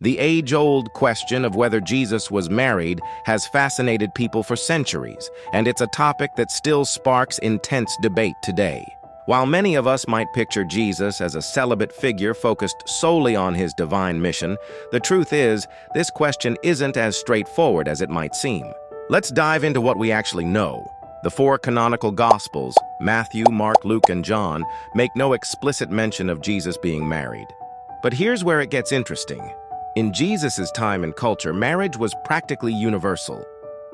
The age-old question of whether Jesus was married has fascinated people for centuries, and it's a topic that still sparks intense debate today. While many of us might picture Jesus as a celibate figure focused solely on his divine mission, the truth is, this question isn't as straightforward as it might seem. Let's dive into what we actually know. The four canonical Gospels, Matthew, Mark, Luke, and John, make no explicit mention of Jesus being married. But here's where it gets interesting. In Jesus' time and culture, marriage was practically universal.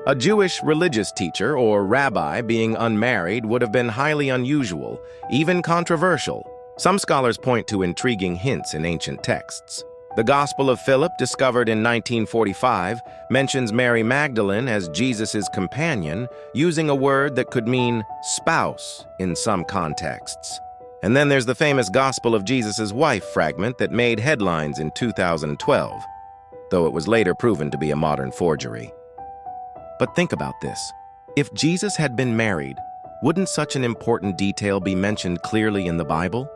A Jewish religious teacher or rabbi being unmarried would have been highly unusual, even controversial. Some scholars point to intriguing hints in ancient texts. The Gospel of Philip, discovered in 1945, mentions Mary Magdalene as Jesus' companion, using a word that could mean spouse in some contexts. And then there's the famous Gospel of Jesus' Wife fragment that made headlines in 2012, though it was later proven to be a modern forgery. But think about this. If Jesus had been married, wouldn't such an important detail be mentioned clearly in the Bible?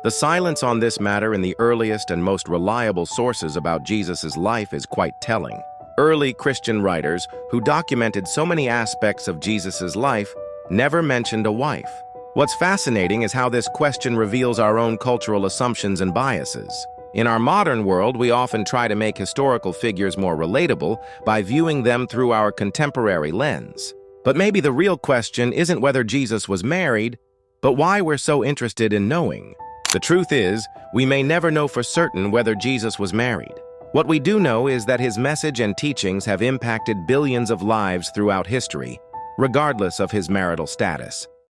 The silence on this matter in the earliest and most reliable sources about Jesus' life is quite telling. Early Christian writers, who documented so many aspects of Jesus' life, never mentioned a wife. What's fascinating is how this question reveals our own cultural assumptions and biases. In our modern world, we often try to make historical figures more relatable by viewing them through our contemporary lens. But maybe the real question isn't whether Jesus was married, but why we're so interested in knowing. The truth is, we may never know for certain whether Jesus was married. What we do know is that his message and teachings have impacted billions of lives throughout history, regardless of his marital status.